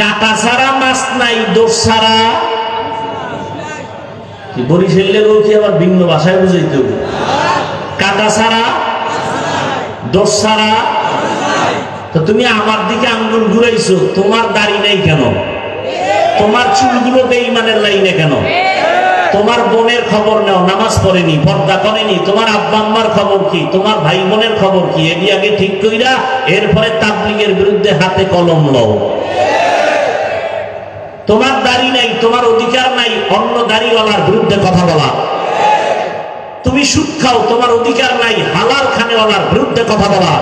কাটা ছাড়া মাছ নাই, দোষ ছাড়া বরিশালের লোক কি আবার ভিন্ন ভাষায় বুঝাইতে হবে? কাটা ছাড়া দোষ ছাড়া। তো তুমি আমার দিকে আঙ্গুল ঘুরাইছো, তোমার দাড়ি নেই কেন? তোমার চুলগুলো বেঈমানের লাইনে কেন? তোমার বোনের খবর নাও, নামাজ পড়েনি, পর্দা করেনি, তোমার আব্বা আম্মার খবর কি, তোমার ভাই বোনের খবর কি, এটি আগে ঠিক কইরা এরপরে তাবলীগের বিরুদ্ধে হাতে কলম লও। তোমার দাড়ি নাই, তোমার অধিকার নাই অন্য দাড়িওয়ালার বিরুদ্ধে কথা বলা। তুমি সুদ খাও, তোমার অধিকার নাই হালাল খানেওয়ালার বিরুদ্ধে কথা বলা।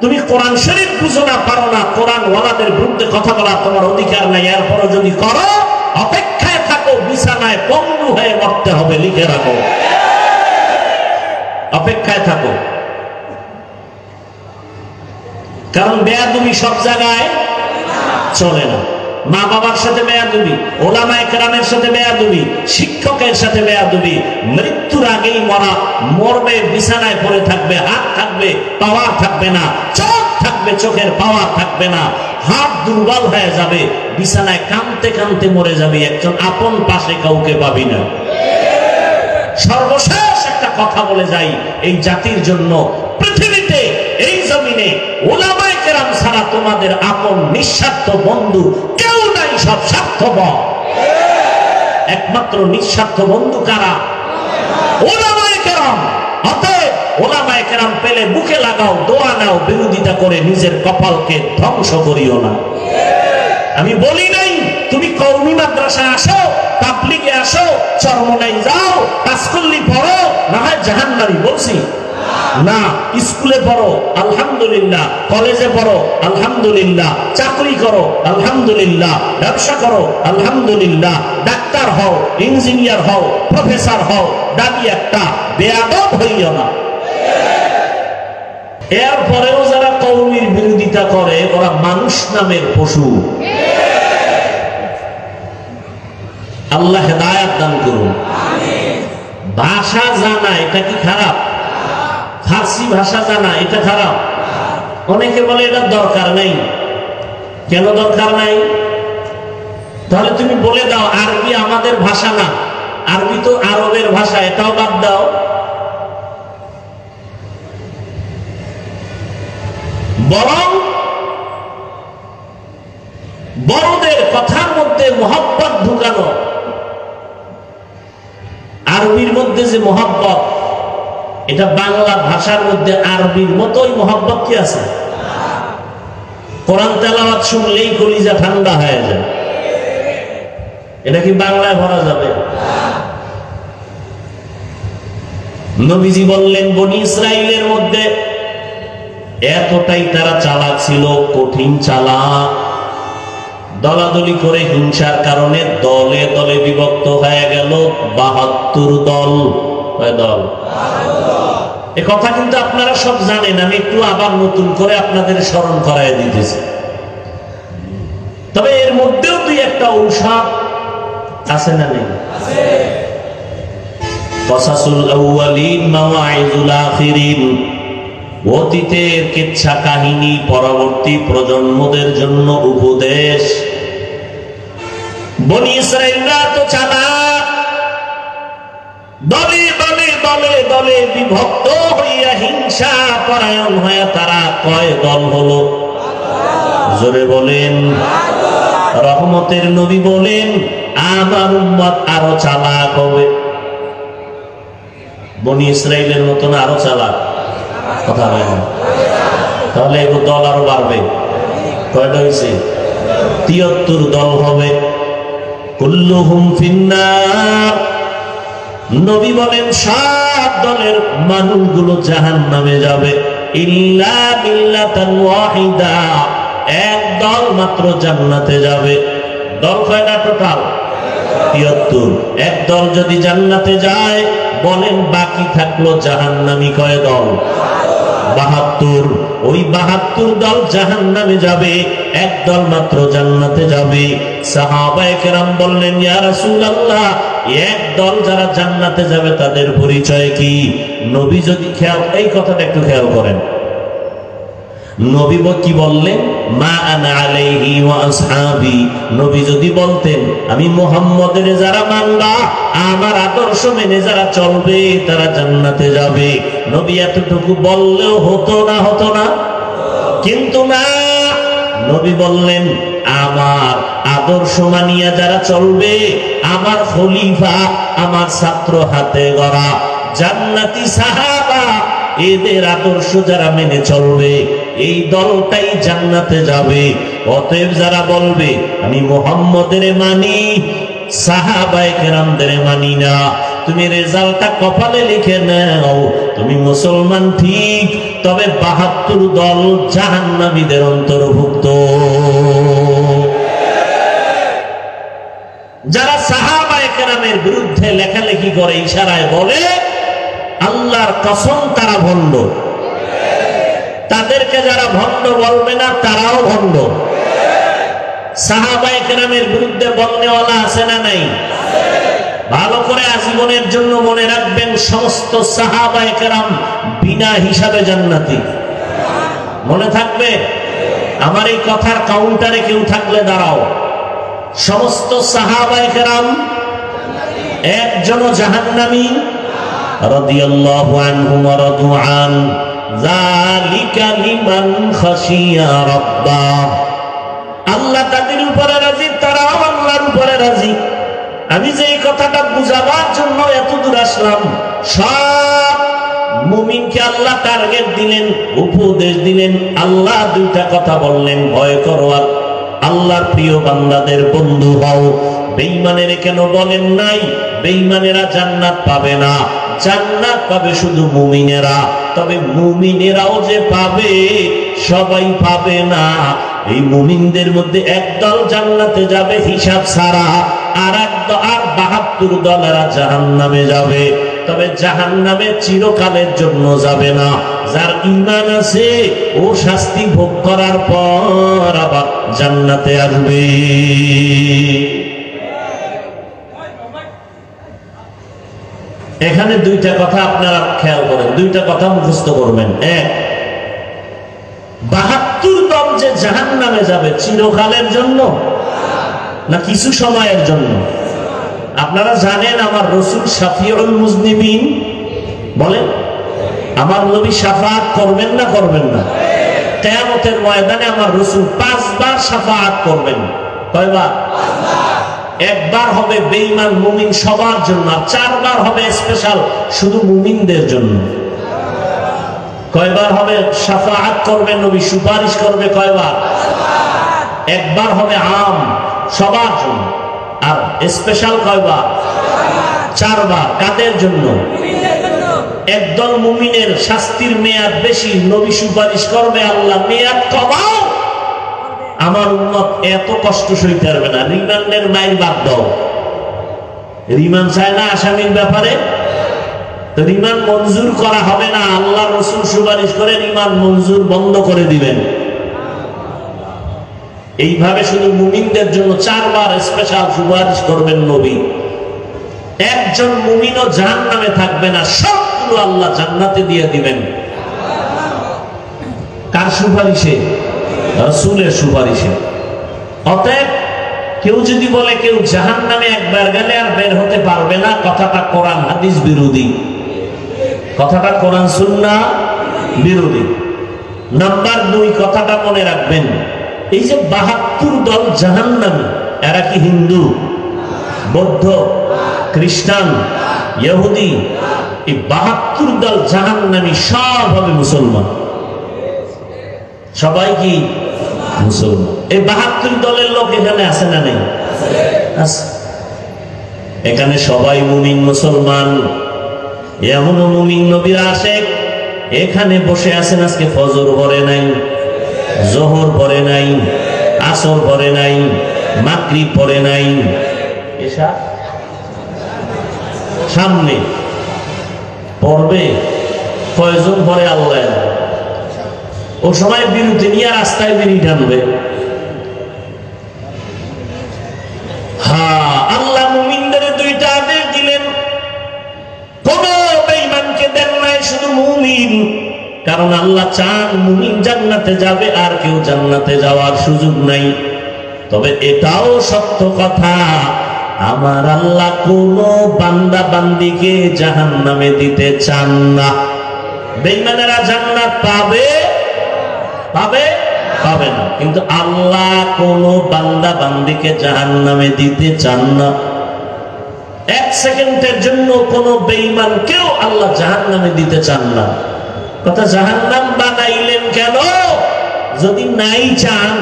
তুমি কোরআন শরীফ বুঝো না, পারো না, কোরআন ওয়ালাদের বিরুদ্ধে কথা বলা তোমার অধিকার নাই। এরপরও যদি করো, অপেক্ষায় থাকো, বিছানায় পঙ্গু হয়ে মরতে হবে, লিখে রাখো। অপেক্ষায় থাকো, কারণ বেয়াদবি সব জায়গায় চলে না। মা বাবার সাথে বেয়াদবি, ওলামায়ে কেরামের সাথে বেয়াদবি, শিক্ষকের সাথে বেয়াদবি। মৃত্যুর আগেই মরা, মরবে, বিছানায় পড়ে থাকবে, হাত থাকবে, পাওয়ার থাকবে না, চোখ থাকবে, চোখের পাওয়ার থাকবে না, হাত দুর্বল হয়ে যাবে, বিছানায় কাঁদতে কাঁদতে মরে যাবে, একজন আপন পাশে কাউকে পাবি না। সর্বশেষ একটা কথা বলে যাই, এই জাতির জন্য পৃথিবীতে, এই জমিনে ওলামায়ে কেরাম ছাড়া তোমাদের আপন নিঃস্বার্থ বন্ধু কেউ নাই, সব স্বার্থপর। একমাত্র নিঃস্বার্থ বন্ধু কারা? ওলামায়ে কেরাম। অতএব ওলামায়ে কেরাম পেলে বুকে লাগাও, দোয়া নাও, বিরোধিতা করে নিজের কপালকে ধ্বংস করিও না। আমি বলি নাই তুমি কওমি মাদ্রাসা আসো, তাবলীগে আসো, চরমনাই যাও, তাসকুল্লি পড়ো, না হয় জাহান্নামী, বলছি না। স্কুলে পড়ো আলহামদুলিল্লাহ, কলেজে পড়ো আলহামদুলিল্লাহ, চাকরি করো আলহামদুলিল্লাহ, ব্যবসা করো আলহামদুলিল্লাহ, ডাক্তার হও, ইঞ্জিনিয়ার হও, প্রফেসর হও, দাবি একটা, বেয়াদব হইও না। এরপরেও যারা কওমির বিরোধিতা করে ওরা মানুষ নামের পশু। আল্লাহ হেদায়েত দান করুন। ভাষা জানা এটা কি খারাপ? ফার্সি ভাষা জানা এটা খারাপ? অনেকে বলে এটা দরকার নেই। কেন দরকার নাই? তাহলে তুমি বলে দাও আরবি আমাদের ভাষা না, আরবি তো আরবের ভাষা, এটাও বাদ দাও। বরং বড়দের কথার মধ্যে মোহাব্বত ঢুকানো। আরবির মধ্যে যে মোহাব্বত, এটা বাংলা ভাষার মধ্যে আরবির মতোই মোহাব্বত কি আছে? কোরআন তেলাওয়াত শুনলেই কলিজা ঠান্ডা হয়ে যায়। এটা কি বাংলায় ভরা যাবে? নবীজি বললেন বনি ইসরাইলের মধ্যে এতটাই তারা চালাক ছিল, কঠিন চালাক, দলাদলি করে হিংসার কারণে দলে দলে বিভক্ত হয়ে গেল ৭২ দল। কয় দল? এ কথা কিন্তু আপনারা সব জানেন, আমি একটু আবার নতুন করে আপনাদের স্মরণ করায় দিতেছি। তবে এর মধ্যেও দুই একটা ঔষধ আছে না নেই? কসাসুল আউয়ালিন মাওয়াইজুল আখিরিন, অতীতের কিচ্ছা কাহিনী পরবর্তী প্রজন্মদের জন্য উপদেশ। বনি ইসরাইলরা তো চালাক, দলে দলে দলে দলে বিভক্ত হইয়া হিংসা পরায়ণ হয়ে তারা কয় দল হলো? জোরে বলেন। রহমতের নবী বলেন আমার উম্মত আরো চালাক হবে। বনি ইসরাইলের মতন আরো চালাক? কথা হয় না। তাহলে এগুলো দল আরো বাড়বে। কয়টা হয়েছে? ৭৩ দল হবে। কুল্লুহুম ফিন্নার। নবী বলেন সব দলের মানুষগুলো জাহান্নামে যাবে, ইল্লা মিল্লাতান ওয়াহিদা, এক দল মাত্র জান্নাতে যাবে। দল কয়টা টোটাল? ৭৩। এক দল যদি জান্নাতে যায়, বলেন বাকি থাকলো জাহান্নামী কয় দল? ৭২। ওই ৭২ দল জাহান্নামে যাবে, এক দল মাত্র জান্নাতে যাবে। সাহাবায়ে কেরাম বললেন ইয়া রাসূলুল্লাহ, এক দল যারা জান্নাতে যাবে তাদের পরিচয় কি? নবী যদি খেয়াল, এই কথাটা একটু খেয়াল করেন, নবী কি বললেন? মা আনা আলাইহি ওয়া আসহাবি। নবী যদি বলতেন আমি মুহাম্মদের যারা মানবা, আমার আদর্শ মেনে যারা চলবে তারা জান্নাতে যাবে, নবী এতটুকু বললেও হতো না? হতো না? কিন্তু না, নবী বললেন আমার আদর্শ মানিয়া যারা চলবে, আমার খলিফা, আমার ছাত্র হাতে গড়া জান্নাতি সাহাবা, এদের আদর্শ যারা মেনে চলবে এই দলটাই জান্নাতে যাবে। অতএব যারা বলবে আমি মুহাম্মদের মানি, সাহাবায়ে কেরামদের মানি না, তুমি রেজাল্টটা কপালে লিখে নাও, তুমি মুসলমান ঠিক, তবে ৭২ দল জাহান্নামীদের অন্তর্ভুক্ত। যারা সাহাবায়ে কেরামের বিরুদ্ধে লেখালেখি করে, ইশারায় বলে, আল্লাহর কসম তারা ভণ্ড। তাদেরকে যারা ভণ্ড বলবে না তারাও ভণ্ড। সাহাবায়ে কেরামের বিরুদ্ধে বলনেওয়ালা আছে না নাই? ভালো করে আজীবনের জন্য মনে রাখবেন, সমস্ত সাহাবায়ে কেরাম বিনা হিসাবে জান্নাতি। মনে থাকবে? আমার এই কথার কাউন্টারে কেউ থাকলে দাঁড়াও। সমস্ত সাহাবায়ে কেরাম একজনও জাহান্নামী? রাদিয়াল্লাহু আনহুম ওয়া রাদু আন, যালিকা লিমান খাশিয়া রাব্বাহ। আল্লাহ তাদের উপরে রাজি, তারাও আল্লাহর উপরে রাজি। আমি যে এই কথাটা বুঝাবার জন্য এত দূর আসলাম, সব মুমিনকে আল্লাহ টার্গেট দিলেন, উপদেশ দিলেন। আল্লাহ দুইটা কথা বললেন, ভয় করো, আল্লাহর প্রিয় বান্দাদের বন্ধু হও। বেঈমানের কেন বলেন নাই? বেঈমানেরা জান্নাত পাবে না, জান্নাত পাবে শুধু মুমিনেরা। তবে মুমিনেরাও যে পাবে, সবাই পাবে না। এই মুমিনদের মধ্যে একদল জান্নাতে যাবে হিসাব ছাড়া, আর ৭২ দলেরা জাহান্নামে যাবে। তবে জাহান্নামে চিরকালের জন্য যাবে না। যার ঈমান আছে ও শাস্তি ভোগ করার পর আবার জান্নাতে আসবে। এখানে দুইটা কথা আপনারা খেয়াল করেন, দুইটা কথা মুখস্থ করবেন। এক, ৭২ দল যে জাহান্নামে যাবে চিরকালের জন্য না কিছু সময়ের জন্য? আপনারা জানেন আমার রাসূল শাফিউল মুজনিবিন, বলেন আমার নবী শাফাআত করবেন না করবেন না? কিয়ামতের ময়দানে আমার রাসূল ৫ বার শাফাআত করবেন। কয়বার? ১ বার হবে বেঈমান মুমিন সবার জন্য, আর ৪ বার হবে স্পেশাল শুধু মুমিনদের জন্য। কয়বার হবে শাফাআত করবেন নবী, সুপারিশ করবে? কয়বার? ১ বার হবে আম সবার জন্য, আর স্পেশাল কয়বার? ৪ বার। কাদের জন্য? একদল মুমিনের শাস্তির মেয়াদ বেশি, নবী সুপারিশ করবে, আল্লাহ মেয়াদ কমাও, আমার উম্মত এত কষ্ট সইতে পারবে না, রিমান্ডের মাইল বাদ দাও। রিমান্ড চায় না আসামির ব্যাপারে, তো রিমান্ড মঞ্জুর করা হবে না। আল্লাহ রাসূল সুপারিশ করে রিমান্ড মঞ্জুর বন্ধ করে দিবেন। এইভাবে শুধু মুমিনদের জন্য ৪ বার স্পেশাল সুপারিশ করবেন নবী। একজন মুমিনও জাহান্নামে থাকবে না, সবগুলো আল্লাহ জান্নাতে দিয়ে দিবেন। কার সুপারিশে? রাসূলের সুপারিশে। অতএব কেউ যদি বলে কেউ জাহান্নামে একবার গেলে আর বের হতে পারবে না, কথাটা কোরআন হাদিস বিরোধী, কথাটা কোরআন সুন্নাহ বিরোধী। নাম্বার ২, কথাটা মনে রাখবেন, এই যে ৭২ দল জাহান্নামী, এরা কি হিন্দু, বৌদ্ধ, খ্রিস্টান, ইহুদি? এই ৭২ দল জাহান্নামী সব হবে মুসলমান। সবাই কি মুসলমান? এই ৭২ দলের লোক এখানে আছে না নেই? আছে। এখানে সবাই মুমিন মুসলমান। এমনও মুমিন নবীর আশিক এখানে বসে আছেন, আজকে ফজর পড়ে নাই, যোহর পড়ে নাই, আসর পড়ে নাই, মাগরিব পড়ে নাই, এশা সামনে পড়বে। কয়জন পড়ে আল্লাহ? ও সময় বিরতি নিয়ে রাস্তায় বেরিয়ে টানবে। হ্যাঁ, আল্লাহ মুমিনদের ২টা আদেশ দিলেন, কোন বেঈমানকে দেন নাই, শুধু মুমিন। কারণ আল্লাহ চান মুমিন জান্নাতে যাবে, আর কেউ জান্নাতে যাওয়ার সুযোগ নাই। তবে এটাও সত্য কথা, আমার আল্লাহ কোন বান্দা বান্দিকে জাহান্নামে দিতে চান না। বেঈমানেরা জান্নাত পাবে পাবে পাবে না, কিন্তু আল্লাহ কোন বান্দা বান্দিকে জাহান্নামে দিতে চান না। এক সেকেন্ডের জন্য কোন বেঈমান কেউ আল্লাহ জাহান্নামে দিতে চান না। কথা, জাহান্নাম বানাইলেন কেন? যদি নাই চান,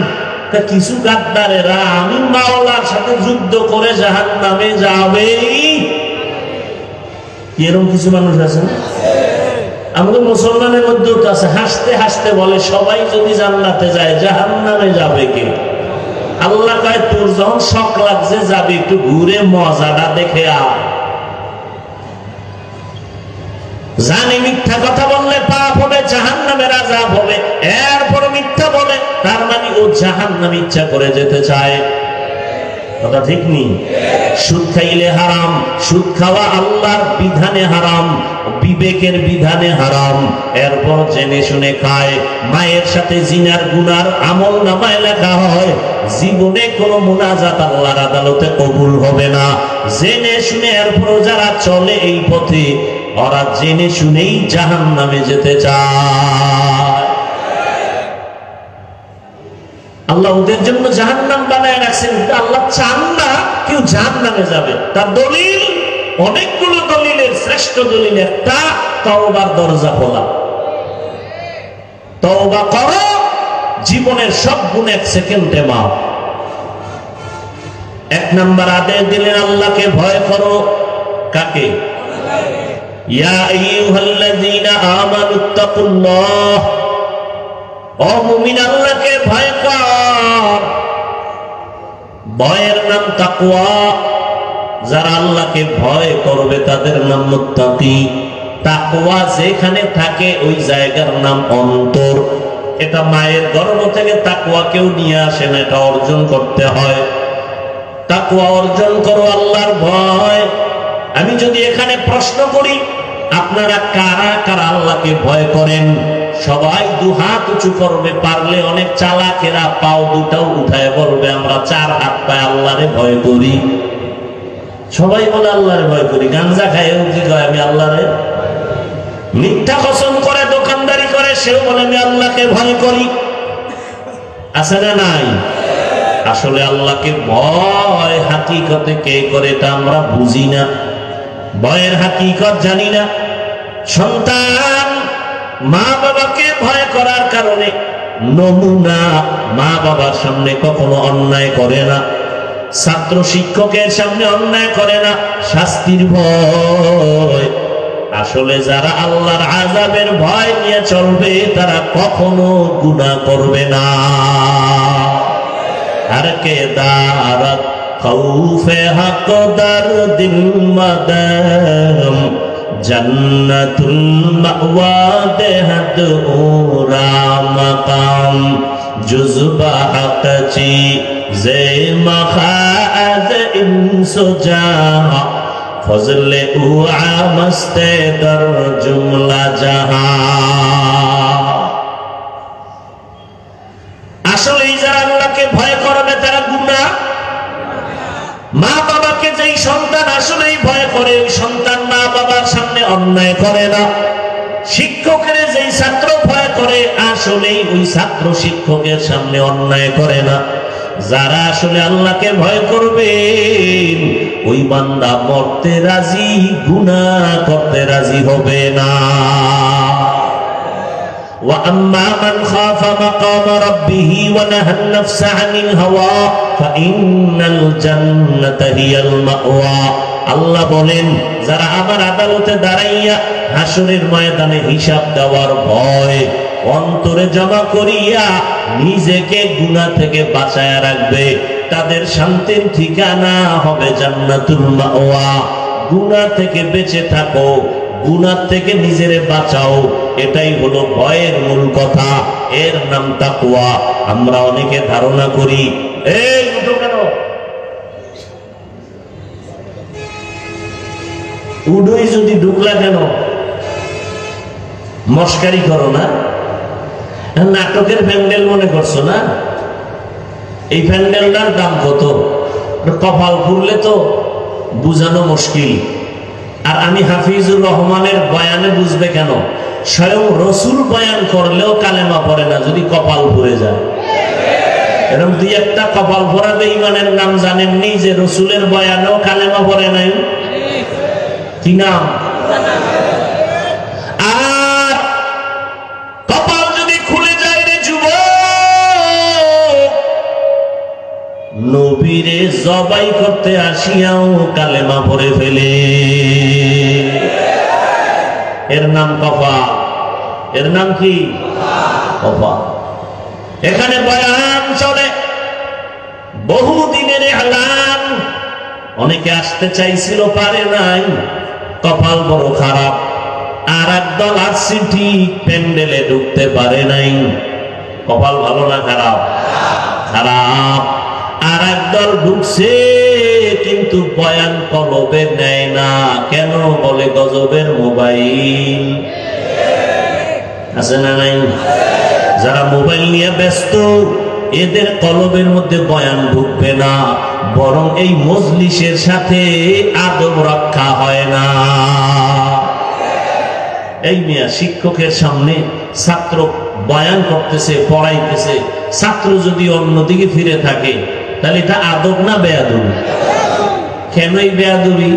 তা কিছু গাদ্দারেরা আমি মাওলার সাথে যুদ্ধ করে জাহান্নামে যাবে, এরকম কিছু মানুষ আছে। আমাদের মুসলমানের মধ্যেও তো আছে, হাসতে হাসতে বলে সবাই যদি জান্নাতে যায় জাহান্নামে যাবে কে? আল্লাহ কয় তোর যখন শখ লাগছে যাবে, একটু ঘুরে মজাটা দেখে আয়। জানি মিথ্যা কথা বললে পাপ হবে, জাহান্নামের আযাব হবে, এরপর মিথ্যা বলে, তার মানে ও জাহান্নামে ইচ্ছা করে যেতে চায়। কথা ঠিক নেই? সুদ খাইলে হারাম, সুদ খাওয়া আল্লাহর বিধানে হারাম, বিবেকের বিধানে হারাম, এরপর জেনে শুনে খায়। মায়ের সাথে জিনার গুনার আমল নামায় লেখা হয়, জীবনে কোনো মুনাজাত আল্লাহর আদালতে কবুল হবে না। জেনে শুনে এরপর যারা চলে এই পথে, ওরা জেনে শুনেই জাহান্নামে যেতে চায়। আল্লাহ ওদের জন্য জাহান্নাম বানায় রাখছেন, আল্লাহ চান না কেউ জাহান্নামে যাবে। তার দলিল, অনেকগুলো দলিলের শ্রেষ্ঠ দলিল একটা, তওবার দরজা খোলা। তওবা করো, জীবনের সব গুণ এক সেকেন্ডে মাপ। এক নাম্বার আদেশ দিলেন আল্লাহকে ভয় করো। কাকে? ইয়া আইয়ুহাল্লাযীনা আমানুত্তাকুল্লাহ, ও মুমিন আল্লাহকে ভয় কর। ভয়ের নাম তাকওয়া। যারা আল্লাহকে ভয় করবে তাদের নাম মুত্তাকি। তাকওয়া যেখানে থাকে ওই জায়গার নাম অন্তর। এটা মায়ের গর্ভ থেকে তাকওয়া কেউ নিয়ে আসে না, এটা অর্জন করতে হয়। তাকওয়া অর্জন করো, আল্লাহর ভয়। আমি যদি এখানে প্রশ্ন করি, আপনারা কারা কারা আল্লাহকে ভয় করেন? সবাই দুহাত উঁচু করবে, পারলে অনেক চালাকেরা পাও দুটাও উঠায় বলবে আমরা 4 হাত পায় আল্লাহরে ভয় করি। সবাই বলে আল্লাহরে ভয় করি। গাঞ্জা খায়ও কি কয় আমি আল্লাহরে? মিথ্যা কসম করে দোকানদারি করে সেও বলে আমি আল্লাহকে ভয় করি। আছে না নাই? আসলে আল্লাহকে ভয় হাকিকতে কে করে এটা আমরা বুঝি না, ভয়ের হাকিকত জানি না। সন্তান মা বাবাকে ভয় করার কারণে নমুনা, মা বাবার সামনে কখনো অন্যায় করে না, ছাত্র শিক্ষকের সামনে অন্যায় করে না, শাস্তির ভয়। আসলে যারা আল্লাহর আযাবের ভয় নিয়ে চলবে তারা কখনো গুনাহ করবে না। আর কে দারাত খৌফে হক দরদিল মাদাম, জান্নাতুল মাওয়া দেহাত ওরা মাকাম, জুজবা হকচি জে মখাজ ইনসুজা, ফজলে উআ মস্তে দর জুমলা জাহান। আসলে যারা আল্লাহকে ভয় করবে তারা গুনাহ। মা বাবাকে যেই সন্তান আসলেই ভয় করে, ওই সন্তান মা বাবার সামনে অন্যায় করে না। শিক্ষকের যেই ছাত্র ভয় করে, আসলেই ওই ছাত্র শিক্ষকের সামনে অন্যায় করে না। যারা আসলে আল্লাহকে ভয় করবে ওই বান্দা মরতে রাজি, গুনাহ করতে রাজি হবে না। وَأَمَّا مَنْ خَافَ مَقَامَ رَبِّهِ وَنَهَى النَّفْسَ عَنِ الْهَوَى فَإِنَّ الْجَنَّةَ هِيَ الْمَأْوَى। আল্লাহ বলেন, যারা আমার আদালতে দাঁড়াইয়া হাসরের ময়দানে হিসাব দেওয়ার ভয় অন্তরে জমা করিয়া নিজেকে গুনাহ থেকে বাঁচায়া রাখবে, তাদের শান্তির ঠিকানা হবে জান্নাতুল মাওয়া। গুনাহ থেকে বেঁচে থাকো, গুনাহ থেকে নিজেরে বাঁচাও, এটাই হলো ভয়ের মূল কথা। এর নাম তাকওয়া। আমরা অনেকে ধারণা করি, এই উঠো কেন, উডই যদি ঢুকলা কেন, মস্কারি করো না, নাটকের প্যান্ডেল মনে করছো না? এই প্যান্ডেলটার দাম কত? কপাল ফুললে তো বুঝানো মুশকিল। আর আমি হাফিজুর রহমানের বয়ানে বুঝবে কেন? স্বয়ং রসুল বয়ান করলেও কালেমা পড়ে না যদি কপাল ফুরে যায়। এরকম দুই একটা কপাল ভরা বেঈমানের নাম জানেননি যে রসুলের বয়ানেও কালেমা পড়ে নাই? কি নাম? আর কপাল যদি খুলে যায় রে যুবক, নবীরে জবাই করতে আসিয়াও কালেমা পড়ে ফেলে। এর নাম কপাল। এর নাম কি? কপাল। এখানে বয়ান চলে, বহুদিনের এলান। অনেকে আসতে চাইছিল, পারে নাই, কপাল বড় খারাপ। আর একদল আসছে ঠিক, প্যান্ডেলে ঢুকতে পারে নাই। কপাল ভালো না খারাপ? খারাপ। আর একদল ঢুকছে কিন্তু বয়ান কলবে নেয় না। কেন? বলে গজবের মোবাইল আছে না নাই? যারা মোবাইল নিয়ে ব্যস্ত, এদের কলবের মধ্যে বয়ান ঢুকবে না, বরং এই মজলিসের সাথে আদব রক্ষা হয় না। এই মিয়া শিক্ষকের সামনে ছাত্র বয়ান করতেছে, পড়াইতেছে, ছাত্র যদি অন্যদিকে ফিরে থাকে তাহলে এটা আদব না বেয়াদবি? কেন এই বেয়াদবি?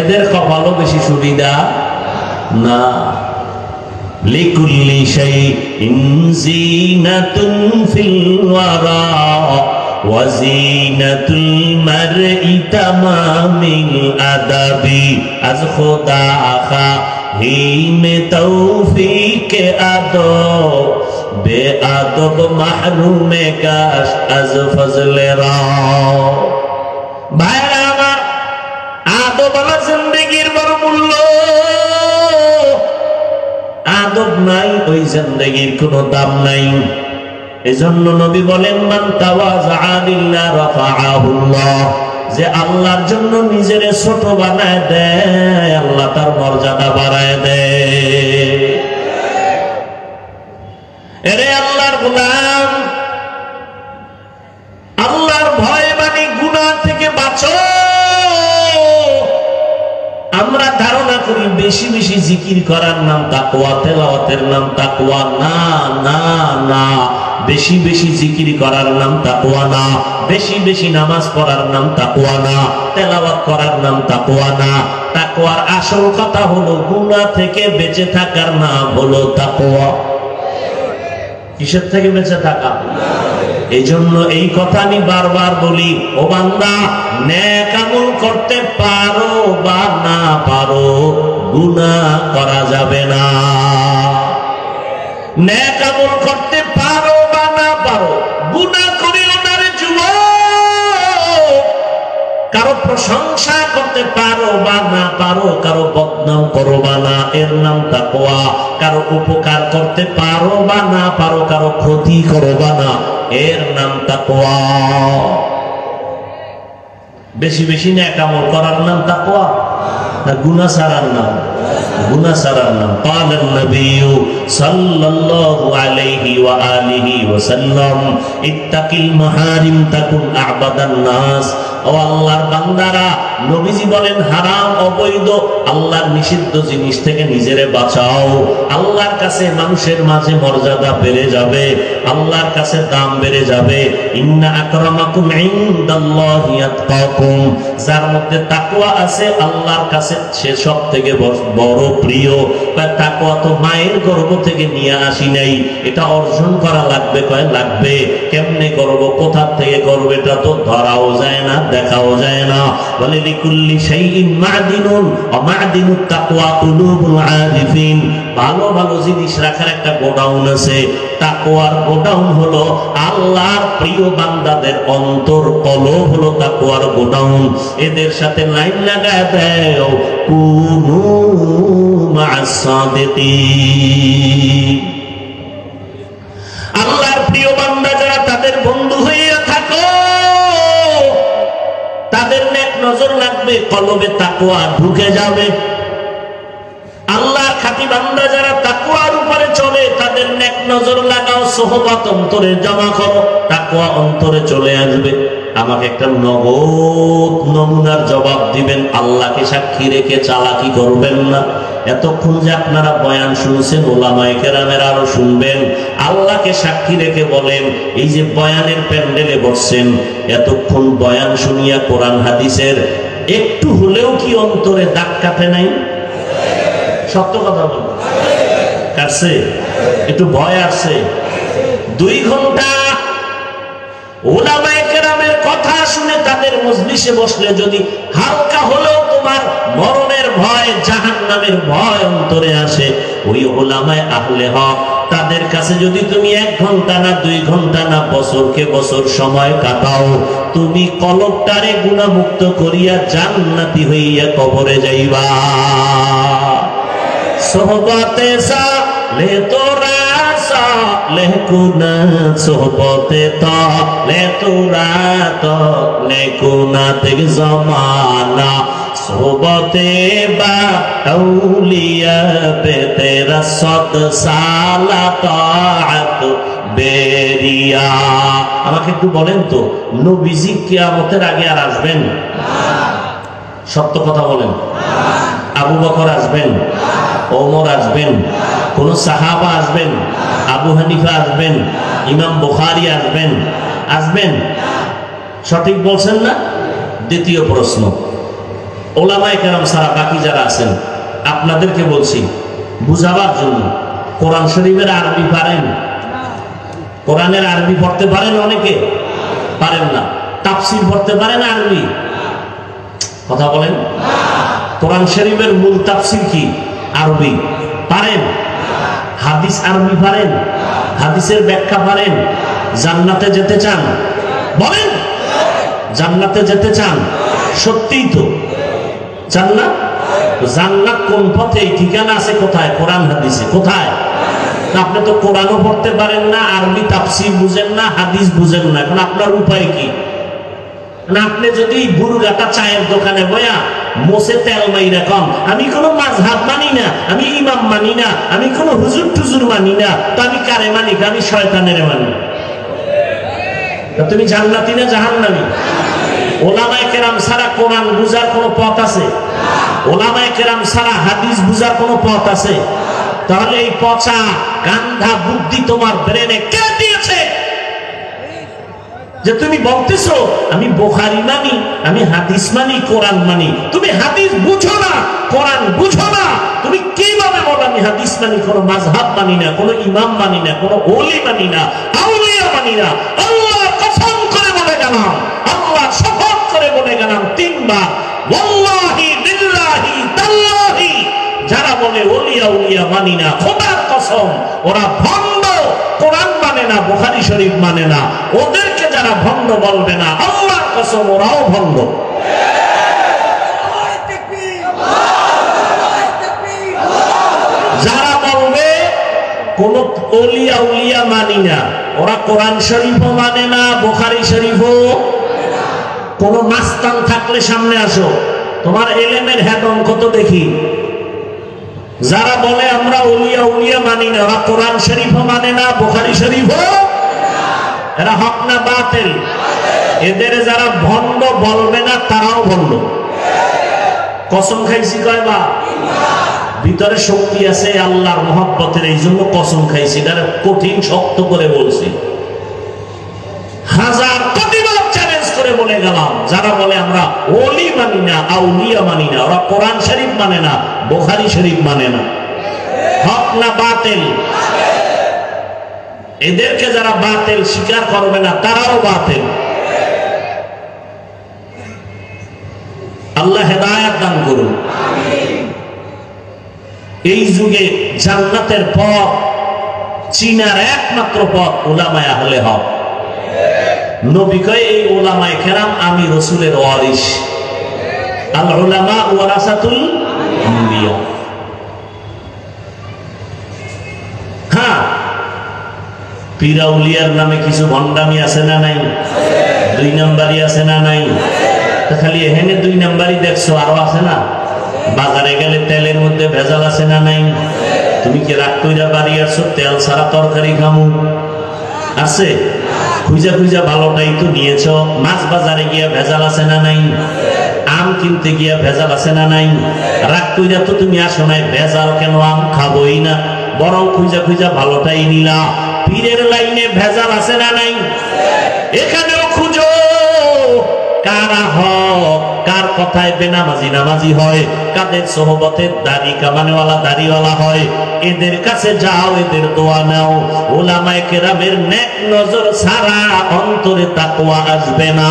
এদের কপালও বেশি সুবিধা না। লিকুল্লি শাইইন যিনাতুন ফিল ওয়ারা ওয়া যিনাতুল মারই তামামিল আদাবি। আজ খোদা খাহিমে তৌফিকে আদব, বেআদব মাহরুমে কাশ আজ ফজলে রাও। ভাইরা আমার, আদব আলা জিন্দেগির বড় মূল্য। আদব নাই, ওই জিন্দেগির কোনো দাম নাই। এজন্য নবী বলেন, মান তাওয়াযা লিল্লাহ রাফাআহুল্লাহ। যে আল্লাহর জন্য নিজেরে ছোট বানায় দেয়, আল্লাহ তার মর্যাদা বাড়ায় দেয়। এরে আল্লাহর গোলাম, আল্লাহর ভয় মানে গুনাহ থেকে বাঁচো। আমরা ধারণা করি বেশি বেশি জিকির করার নাম তাকওয়া, তেলাওয়াতের নাম তাকওয়া। না না না, বেশি বেশি জিকির করার নাম তাকওয়া না, বেশি বেশি নামাজ পড়ার নাম তাকওয়া না, তেলাওয়াত করার নাম তাকওয়া না। তাকওয়ার আসল কথা হলো গুনাহ থেকে বেঁচে থাকার নাম হলো তাকওয়া। কিসের থেকে বেঁচে থাকা? এই জন্য এই কথা আমি বারবার বলি, ও বান্দা, নেক আমল করতে পারো বা না পারো, গুনাহ করা যাবে না। নেক আমল করতে পারো বা না পারো, গুনাহ করিও না রে যুবক। কারো প্রশংসা করতে পারো বা না পারো, কারো বদনাম করো বা না, এর নাম তাকওয়া। কারো উপকার করতে পারো বা না পারো, কারো ক্ষতি করো বা না, এর নাম তাকওয়া। বেশি বেশি নেক আমল করার নাম তাকওয়া না গুনাহ ছাড়ার নাম? গুনাহ ছাড়ার নাম। ক্বালান নবিয়্যু সাল্লাল্লাহু আলাইহি ওয়া আলিহি ওয়া সাল্লাম, ইত্তাকিল মাহারিম তাকুন আ'বাদান নাস। ও আল্লাহর বান্দারা, নবীজি বলেন, হারাম অবৈধ আল্লাহর নিষিদ্ধ জিনিস থেকে নিজেরে বাঁচাও। আল্লাহর কাছে মানুষের মাঝে মর্যাদা বেড়ে যাবে, আল্লাহর কাছে দাম বেড়ে যাবে। ইন্না আকরামাকুম ইনদাল্লাহি আতকাকুম। যার মধ্যে তাকওয়া আছে, আল্লাহর কাছে সে সব থেকে বড় প্রিয়। তাকওয়া তো মায়ের গর্ভ থেকে নিয়ে আসি নাই, এটা অর্জন করা লাগবে। কয় লাগবে। কেমনে করব, কোথা থেকে করব, এটা তো ধরাও যায় না, দেখাও যায় না। বলে লিকুল্লি শাইইন মা'দিনুন ওয়া মা'দিনুত তাকওয়া কুলুবুল আরিফিন। ভালো ভালো জিনিস রাখার একটা গোডাউন আছে। তাকওয়ার গোডাউন হলো আল্লাহর প্রিয় বান্দাদের অন্তর, কলব হলো তাকওয়ার গোডাউন। এদের সাথে লাইন লাগায় দাও, কুনু মা'আস সাদিকিন। আল্লাহর প্রিয় বান্দা যারা, তাদের বন্ধু হইয়া থাকো। তাদের নেক নজর লাগবে, কলবে তাকওয়া ঢুকে যাবে। আল্লাহর খাঁটি বান্দা সোহবত অন্তরে জমা করো, তাকওয়া অন্তরে চলে আসবে। আমাকে একটা নগদ নমুনার জবাব দিবেন, আল্লাহকে সাক্ষী রেখে চালাকি করবেন না। এতক্ষণ যে আপনারা বয়ান শুনছেন, ওলামায়ে কেরামের আরো শুনবেন। আল্লাহকে সাক্ষী রেখে বলেন, এই যে বয়ানের প্যান্ডেলে বসছেন, এতক্ষণ বয়ান শুনিয়া কোরআন হাদিসের একটু হলেও কি অন্তরে দাগ কাটে নাই? সত্য কথা বল, কাটছে? একটু ভয় আসছে? 2 ঘন্টা উলামায়ে কেরামের কথা শুনে তাদের মজলিসে বসলে যদি হালকা হলেও তোমার মরণের ভয়, জাহান্নামের ভয় অন্তরে আসে, ওই উলামায়ে আহলে হক তাদের কাছে যদি তুমি 1 ঘন্টা না 2 ঘন্টা না বছরকে বছর সময় কাটাও, তুমি কলবটারে গুনাহমুক্ত করিয়া জান্নাতি হইয়া কবরে যাইবা। সোহবতে সালে তোরা সালে কুনা, সোহবতে তালে তোরা তালে কুনা দেখ জমানা, সোহবতে বা আউলিয়া পে তেরা 100 সালা তাআত বেরিয়া। আমাকে একটু বলেন তো, নবীজি কিয়ামতের আগে আর আসবেন? সত্য কথা বলেন। আবু বকর আসবেন? ওমর আসবেন? কোন সাহাবা আসবেন? আবু হানিফা আসবেন? ইমাম বুখারী আসবেন? আসবেন? সঠিক বলছেন না? দ্বিতীয় প্রশ্ন, ওলামায়ে কেরাম ছাড়া বাকি যারা আছেন আপনাদেরকে বলছি বুঝাবার জন্য, কোরআন শরীফের আরবি পারেন? কোরআনের আরবি পড়তে পারেন? অনেকে পারেন না। তাফসীর পড়তে পারেন আরবি? কথা বলেন। কোরআন শরীফের মূল তাফসীর কি? আরবি। পারেন? হাদিস আরবি পারেন? হাদিসের ব্যাখ্যা পারেন? জান্নাতে যেতে চান? বলেন, জান্নাতে যেতে চান? সত্যিই তো চান না? জান্নাত কোন পথে? এই ঠিকানা আছে কোথায়? কোরআন হাদিসে। কোথায়? আপনি তো কোরআনও পড়তে পারেন না, আরবি তাফসীর বুঝেন না, হাদিস বুঝেন না, এখন আপনার উপায় কি? আপনি যদি বুরুগাটা চায়ের দোকানে বয়া মোসে তেল মাইরা কম, আমি কোনো মাযহাব মানি না, আমি ইমাম মানি না, আমি কোনো হুজুর টুজুর মানি না, তো আমি কারে মানি? আমি শয়তানের মানি। তুমি জান্নাতি না জাহান্নামী? ওলামায়ে কেরাম ছাড়া কোরআন বুঝার কোনো পথ আছে? ওলামায়ে কেরাম ছাড়া হাদিস বুঝার কোনো পথ আছে? তাহলে এই পচা গান্ধা বুদ্ধি তোমার ব্রেনে কে দিয়েছে যে তুমি বলতেছো আমি বুখারী মানি, আমি হাদিস মানি, কোরআন মানি? তুমি হাদিস বুঝো না, কোরআন বুঝো না, তুমি কিভাবে বলো আমি হাদিস মানি? কোনো মাযহাব মানি না, কোনো ইমাম মানি না, কোনো ওলি মানি না, আউলিয়া মানি না। আল্লাহ কসম করে বলে গেলাম, আল্লাহ শপথ করে বলে গেলাম 3 বার, ওয়াল্লাহি বিল্লাহি তাল্লাহি, যারা বলে ওলিয়া উলিয়া মানি না, খোদার কসম ওরা ভণ্ড। কোরআন মানে না, বুখারী শরীফ মানে না, ওদেরকে যারা ভণ্ড বলবে না, আল্লাহর কসম ওরাও ভণ্ড। যারা বলবে কোন ওলিয়া উলিয়া মানি না, ওরা কোরআন শরীফও মানে না, বুখারী শরীফও। কোন মাস্তান থাকলে সামনে আসো, তোমার এলেমের হ্যাঁ অঙ্ক তো দেখি। যারা বলে আমরা ওলিয়া উলিয়া মানি না, ওরা কোরআন শরীফও মানে না, বুখারী শরীফও। এরা হক না বাতিল? এদের যারা ভণ্ড বলবে না তারাও ভণ্ড। কসম খাইছি কয়বার? ভিতরে শক্তি আছে আল্লাহর মহব্বতের, এই জন্য কসম খাইছি, এটা কঠিন শক্ত করে বলছি। 1000 কোটিবার চ্যালেঞ্জ করে বলে গেলাম, যারা বলে আমরা ওলি মানি না, আউলিয়া মানি না, ওরা কোরআন শরীফ মানে না, বুখারী শরীফ মানে না। হক না বাতিল? এদেরকে যারা বাতিল স্বীকার করবে না তারাও বাতিল। আল্লাহ হেদায়েত দান করুন। এই যুগে জান্নাতের পথ চিনার একমাত্র পথ উলামায়ে আহলে হক। নবী কয় এই উলামায়ে কেরাম আমি রাসূলের ওয়ারিস, আল উলামা ওয়ারাসাতুল আম্বিয়া। হ্যাঁ, পীরাউলিয়ার নামে কিছু ভণ্ডামি আছে না নাই? 2 নাম্বারই আছে না নাই? খালি এখানে 2 নাম্বারই দেখছো, আরো আছে না? বাজারে গেলে তেলের মধ্যে ভেজাল আছে না নাই? তুমি কি রাগ কইরা বাড়ি আসছো তেল ছাড়া তরকারি খামু? আছে? খুঁজা খুঁজা ভালোটাই তো নিয়েছ। মাছ বাজারে গিয়া ভেজাল আছে না নাই? আম কিনতে গিয়া ভেজাল আছে না নাই? রাগ কইরা তো তুমি আসো নাই, ভেজাল কেন আম খাবোই না, বরং খুঁজা খুঁজা ভালোটাই নিলা। পীরের লাইনে ভেজাল আছে না নাই? এখানেও খুঁজো কারা হক, কার কথায় বেনামাজি নামাজি হয়, কাদের সোহবতে দাড়ি কামানেওয়ালা দাড়িওয়ালা হয়, এদের কাছে যাও, এদের দোয়া নাও। উলামায়ে কেরামের নেক নজর ছাড়া অন্তরে তাকওয়া আসবে না।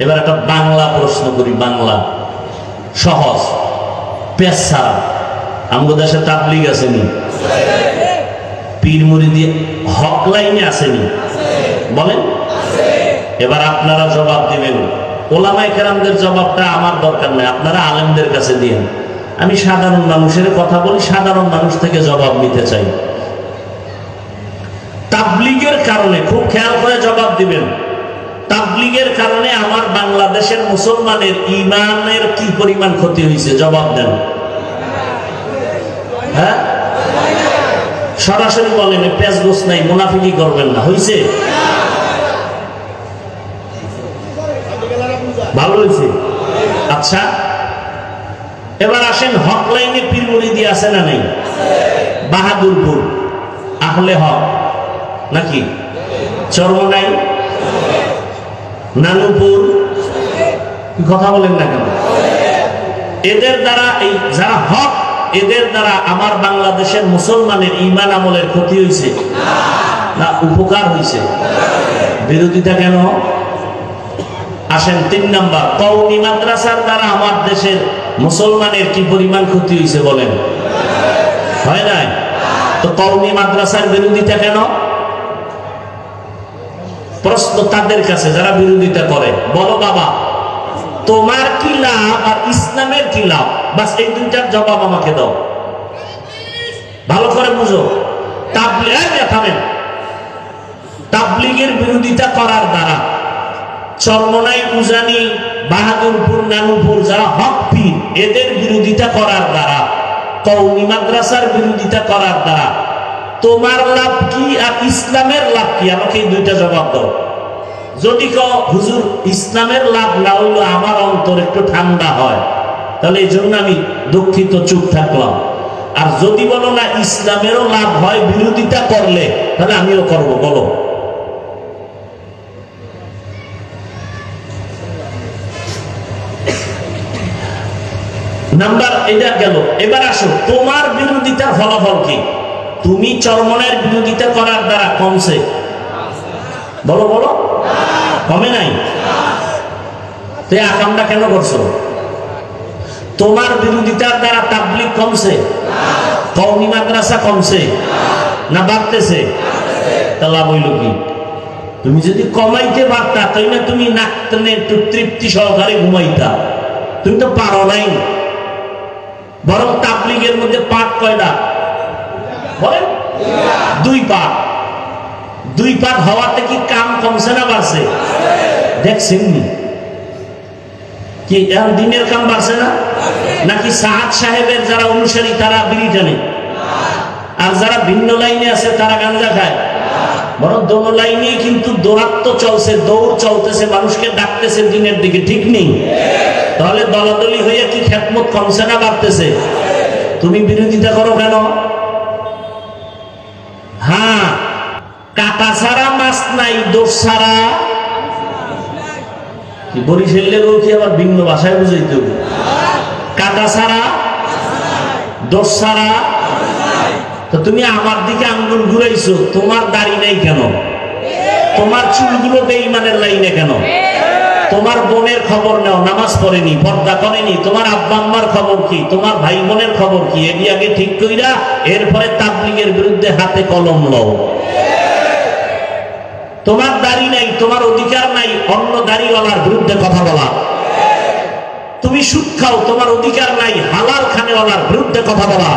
এবার একটা বাংলা প্রশ্ন করি, বাংলা সহজ, পেশা। আমাদের দেশে তাবলীগ আসেনি, পীর মুরিদি হক লাইনে আসেনি, বলেন? এবার আপনারা জবাব দিবেন। ওলামায়ে কেরামদের জবাবটা আমার দরকার নাই, আপনারা আলেমদের কাছে দিন। আমি সাধারণ মানুষের কথা বলি, সাধারণ মানুষ থেকে জবাব নিতে চাই। তাবলীগের কারণে, খুব খেয়াল করে জবাব দিবেন, তাবলীগের কারণে আমার বাংলাদেশের মুসলমানের ঈমানের কি পরিমাণ ক্ষতি হয়েছে? জবাব দেন। হ্যাঁ, সরাসরি বলেন, পেঁচগোছ নাই, মুনাফিকি করবেন না। হয়েছে? ভালো হয়েছে? আচ্ছা, এবার আসেন, হক লাইনে পীর মুরিদি আছে না নাই? বাহাদুরপুর আহলে হক নাকি? চরমনাই, নানুপুর, কথা বলেন না কেন? এদের দ্বারা, এই যারা হক, এদের দ্বারা আমার বাংলাদেশের মুসলমানের ঈমান আমলের ক্ষতি হয়েছে না উপকার হয়েছে? বিরোধিতা কেন? আসেন 3 নাম্বার, কওমি মাদ্রাসার দ্বারা আমার দেশের মুসলমানের কি পরিমাণ ক্ষতি হয়েছে বলেন? হয় নাই? তো কওমি মাদ্রাসার বিরোধিতা কেন? প্রশ্ন তাদের কাছে যারা বিরোধিতা করে, বলো বাবা তোমার কি লাভ আর ইসলামের কি লাভ? বাস এই দুইটার জবাব আমাকে দাও, ভালো করে বুঝো। তাবলীগের বিরোধিতা করার দ্বারা, চরমনাই, উজানি, বাহাদুরপুর, নানুপুর যারা হক পীর, এদের বিরোধিতা করার দ্বারা, কওমি মাদ্রাসার বিরোধিতা করার দ্বারা তোমার লাভ কি আর ইসলামের লাভ কি? আমাকে এই দুইটা জবাব দাও। যদি কও হুজুর ইসলামের লাভ না হইলো আমার অন্তর একটু ঠান্ডা হয়, তাহলে এই জন্য আমি দুঃখিত, চুপ থাকলাম। আর যদি বলো না ইসলামেরও লাভ হয় বিরোধিতা করলে, তাহলে আমিও করব, বলো। নাম্বার এটা গেল। এবার আসো, তোমার বিরোধিতার ফলাফল কি? তুমি চরমনের বিরোধিতা করার দ্বারা কমছে? বলো বলো, কমে নাই? তো এই আকামটা কেন করছো? তোমার বিরোধিতার দ্বারা তাবলীগ কমছে? কওমি মাদ্রাসা কমছে না বাড়তেছে? তা লাভ হইল কি? তুমি যদি কমাইতে পারতা, তাই না তুমি নাক টেনে একটু তৃপ্তি সহকারে ঘুমাইতা। তুমি তো পারো নাই। বরং তাবলীগের মধ্যে পাঠ কয়টা বলেন? 2 পাঠ। 2 পাঠ হওয়াতে কি কাম কমছে না বাড়ছে? দেখছেন কি এখন দিনের কাম বাড়ছে না? নাকি সাহাদ সাহেবের যারা অনুসারী তারা বিড়ি টানে, আর যারা ভিন্ন লাইনে আছে তারা গাঁজা খায়? বরং দোনো লাইনে কিন্তু দৌড়াত্ম চলছে, দৌড় চলতেছে, মানুষকে ডাকতেছে দিনের দিকে, ঠিক নেই? তাহলে দলাদলি হইয়া কি খেদমত কমছে না বাড়তেছে? তুমি বিরোধিতা করো কেন? হ্যাঁ, কাটা ছাড়া মাছ নাই, দোষ ছাড়া বরিশালে কি আবার ভিন্ন ভাষায় বুঝাইতে হবে? কাটা ছাড়া, দোষ ছাড়া। তো তুমি আমার দিকে আঙ্গুল ঘুরাইছো, তোমার দাড়ি নাই কেন? তোমার চুলগুলো বেঈমানের লাইনে কেন? তোমার বোনের খবর নাও, নামাজ পড়েনি, পর্দা করেনি, তোমার আব্বা আম্মার খবর কি? তোমার ভাই বোনের খবর কি? এটি আগে ঠিক কইরা এরপরে তাবলীগের বিরুদ্ধে হাতে কলম লও। তোমার দাড়ি নাই, তোমার অধিকার নাই অন্য দাড়িওয়ালার বিরুদ্ধে কথা বলা। তুমি সুদ খাও, তোমার অধিকার নাই হালাল খানেওয়ালার বিরুদ্ধে কথা বলা।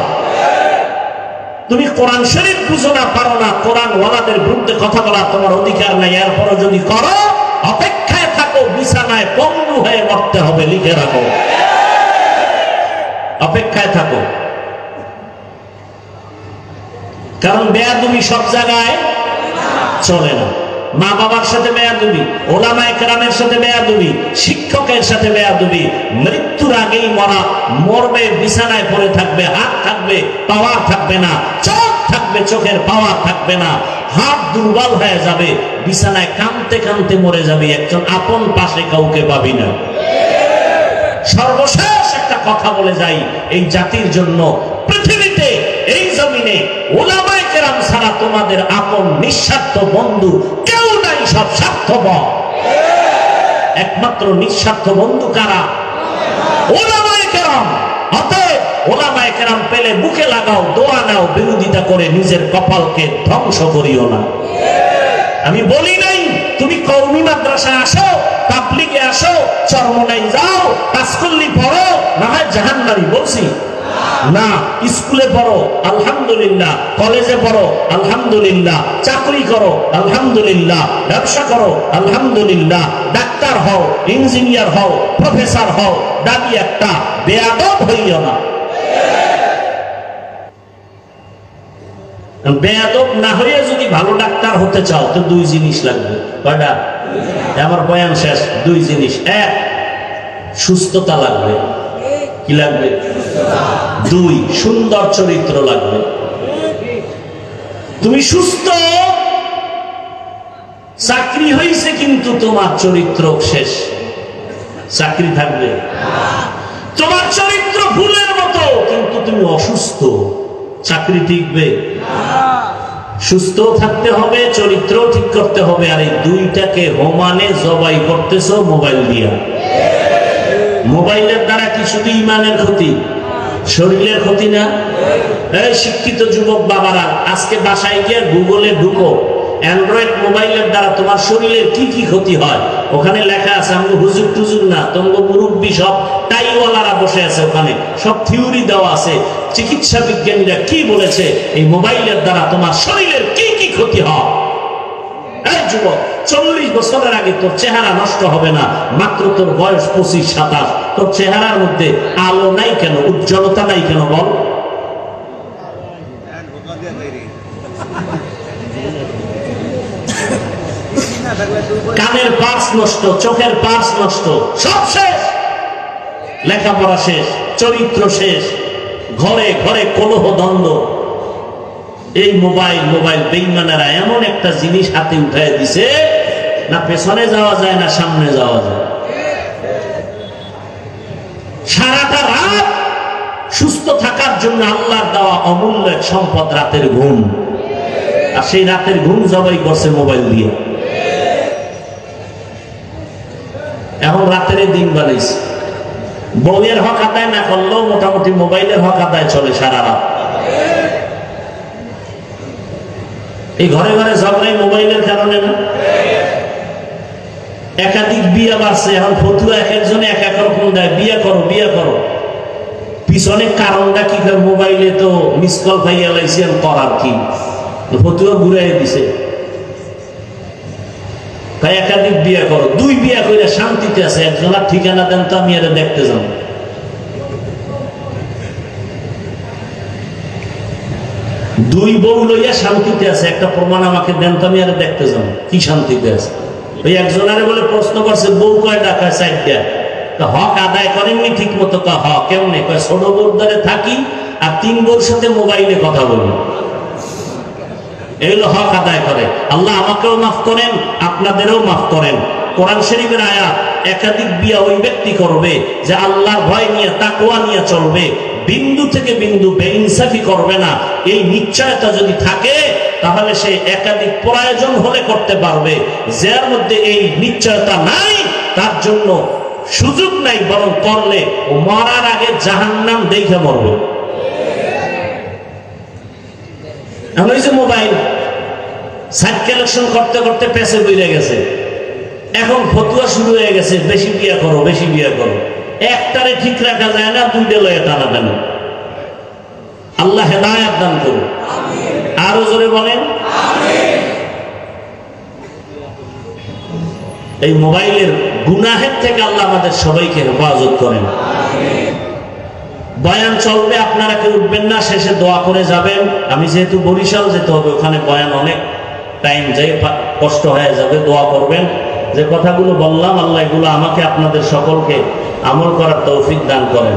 তুমি কোরআন শরীফ বুঝো না, পারো না, কোরআন ওয়ালাদের বিরুদ্ধে কথা বলা তোমার অধিকার নাই। এরপরও যদি করো, অপেক্ষায় থাকো, বিছানায় পঙ্গু হয়ে মরতে হবে, লিখে রাখো, অপেক্ষায় থাকো। কারণ বেয়াদবি সব জায়গায় চলে না। মা বাবার সাথে বেয়াদবি, ওলামায়ে কেরামের সাথে বেয়াদবি, শিক্ষকের সাথে বেয়াদবি, মৃত্যুর আগেই মরবে, বিছানায় পড়ে থাকবে, হাত থাকবে পাওয়ার থাকবে না, চোখ থাকবে চোখের পাওয়ার থাকবে না, হাত দুর্বল হয়ে যাবে, বিছানায় কাঁদতে কাঁদতে মরে যাবে, একজন আপন পাশে কাউকে পাবি না। সর্বশেষ একটা কথা বলে যাই, এই জাতির জন্য পৃথিবীতে এই জমিনে ওলামায়ে কেরাম ছাড়া তোমাদের আপন নিঃস্বার্থ বন্ধু কেউ নাই, সব স্বার্থপর। একমাত্র নিঃস্বার্থ বন্ধু কারা? ওলামায়ে কেরাম। অতএব ওলামায়ে কেরাম পেলে বুকে লাগাও, দোয়া নাও, বিরোধিতা করে নিজের কপালকে ধ্বংস করিও না। আমি বলি নাই তুমি কওমি মাদ্রাসায় আসো, তাবলীগে আসো, চরমনাই যাও, তাসকুল্লি পড়ো, না হয় জাহান্নামী, বলছি না। স্কুলে পড়ো আলহামদুলিল্লাহ, কলেজে পড়ো আলহামদুলিল্লাহ, চাকরি করো আলহামদুলিল্লাহ, ব্যবসা করো আলহামদুলিল্লাহ, ডাক্তার হও, ইঞ্জিনিয়ার হও, প্রফেসর হও, দাবি একটা, বেয়াদব হইও না। বেয়াদব না হয়ে যদি ভালো ডাক্তার হতে চাও তো দুই জিনিস লাগবে। কয়টা? আমার বয়ান শেষ। দুই জিনিস। এক, সুস্থতা লাগবে। কি লাগবে? দুই, সুন্দর চরিত্র লাগবে। তুমি সুস্থ, চাকরি হয়েছে কিন্তু তোমার চরিত্র শেষ, চাকরি থাকবে। তোমার চরিত্র ফুলের মতো কিন্তু তুমি অসুস্থ, চাকরি টিকবে? সুস্থ থাকতে হবে, চরিত্র ঠিক করতে হবে। আর এই দুইটাকে হোমানে জবাই করতেছো মোবাইল দিয়া। মোবাইলের দ্বারা কি শুধু ইমানের ক্ষতি, শরীরের ক্ষতি না? এই শিক্ষিত যুবক বাবারা, আজকে বাসায় গিয়ে গুগলে ঢুকো, অ্যান্ড্রয়েড মোবাইলের দ্বারা তোমার শরীরের কি কি ক্ষতি হয় ওখানে লেখা আছে। আমরা হুজুর টুজুর না, তোমরা মুরব্বী সব টাইওয়ালারা বসে আছে, ওখানে সব থিওরি দেওয়া আছে, চিকিৎসা বিজ্ঞানীরা কি বলেছে এই মোবাইলের দ্বারা তোমার শরীরের কি কি ক্ষতি হয়। এই যুবক, 40 বছরের আগে তোর চেহারা নষ্ট হবে না, মাত্র তোর বয়স 25-27, তোর চেহারার মধ্যে আলো নাই কেন, উজ্জ্বলতা নাই কেন বল? কানের পার্স নষ্ট, চোখের পার্স নষ্ট, সব শেষ, লেখাপড়া শেষ, চরিত্র শেষ, ঘরে ঘরে কলহ দ্বন্দ্ব। এই মোবাইল বেঈমানেরা এমন একটা জিনিস হাতে উঠায় দিছে, না পেছনে যাওয়া যায় না সামনে যাওয়া যায়। সারাটা রাত সুস্থ থাকার জন্য আল্লাহর দেওয়া অমূল্য এক সম্পদ রাতের ঘুম, আর সেই রাতের ঘুম জবাই করছে মোবাইল দিয়ে। এখন রাতের দিন বানাইছে, বউয়ের হক আদায় না করলেও মোটামুটি মোবাইলের হক আদায় চলে সারা রাত। এই ঘরে ঘরে ঝগড়াই মোবাইলের কারণে না? একাধিক বিয়ে বাড়ছে, এখন ফতুয়া এক একজনে এক এক রকম দেয়, বিয়ে করো বিয়ে করো। পিছনে কারণটা কি? মোবাইলে তো মিস কল পাইয়া লাইছেন, করার কি? ফতুয়া ঘুরাই দিছে, তাই একাধিক বিয়ে করো। দুই বিয়ে করে শান্তিতে আছে, একজনের ঠিকানা দেন তো আমি এটা দেখতে যাব। দুই বউ লইয়া শান্তিতে আছে, একটা প্রমাণ আমাকে দেন তো আমি এটা দেখতে যাব কি শান্তিতে আছে। ওই একজনারে বলে প্রশ্ন করছে, বউ কয়টা? কয় 4টা। হক আদায় করেননি ঠিক মতো? হক কেমনে? কয় ছোট বউর দ্বারে থাকি আর 3 বউর সাথে মোবাইলে কথা বলি, এগুলো হক আদায় করে। আল্লাহ আমাকেও মাফ করেন, আপনাদেরও মাফ করেন। কোরআন শরীফের আয়াত, একাধিক বিয়া ওই ব্যক্তি করবে যে আল্লাহর ভয় নিয়ে, তাকওয়া নিয়ে চলবে, বিন্দু থেকে বিন্দু বেইনসাফি করবে না। এই নিশ্চয়তা যদি থাকে তাহলে সে একাধিক প্রয়োজন হলে করতে পারবে। যার মধ্যে এই নিশ্চয়তা নাই তার জন্য সুযোগ নাই, বরং করলে ও মরার আগে জাহান্নাম দেখে মরবে। মোবাইল সাইট কালেকশন করতে করতে পেছে বইরে গেছে, এখন ফতুয়া শুরু হয়ে গেছে, বেশি বিয়ে করো বেশি বিয়ে করো। একটারে ঠিক রাখা যায় না, দুইটা লয়ে টানা টানা। আল্লাহ হেদায়েত দান করুন। আরো জোরে বলেন আমিন। এই মোবাইলের গুনাহের থেকে আল্লাহ আমাদের সবাইকে হেফাজত করেন। বয়ান চলবে, আপনারা কেউ উঠবেন না, শেষে দোয়া করে যাবেন। আমি যেহেতু বরিশাল যেতে হবে, ওখানে বয়ান অনেক টাইম যায়, কষ্ট হয়ে যাবে, দোয়া করবেন। যে কথাগুলো বললাম আল্লাহ এগুলো আমাকে আপনাদের সকলকে আমল করার তৌফিক দান করেন।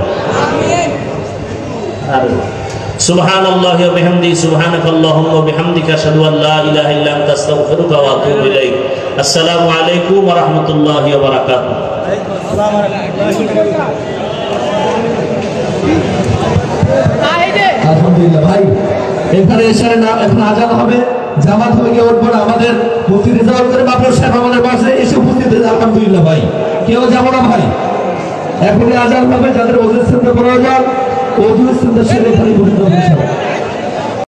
সুবহানাল্লাহি ওয়া বিহামদিহি সুবহানাকাল্লাহুম্মা ওয়া বিহামদিকা আশহাদু আল লা ইলাহা ইল্লা আনতা আস্তাগফিরুকা ওয়া আতুবু ইলাইক। আসসালামু আলাইকুম ওয়া রাহমাতুল্লাহি ওয়া বারাকাতুহু। আলহামদুলিল্লাহ ভাই, এখানে এসে না এখন আজান হবে, জামাত হবে, কেউ উঠবো না। আমাদের মুফতি রেজাউল করিম আপনার সাহেব আমাদের পাশে এসে উপস্থিত হয়েছে, আলহামদুলিল্লাহ ভাই, কেউ যাবো না ভাই। এখনই আজান হবে, যাদের ওজুর চিন্তা করা যান ওজুর চিন্তা সেরে খালি বসে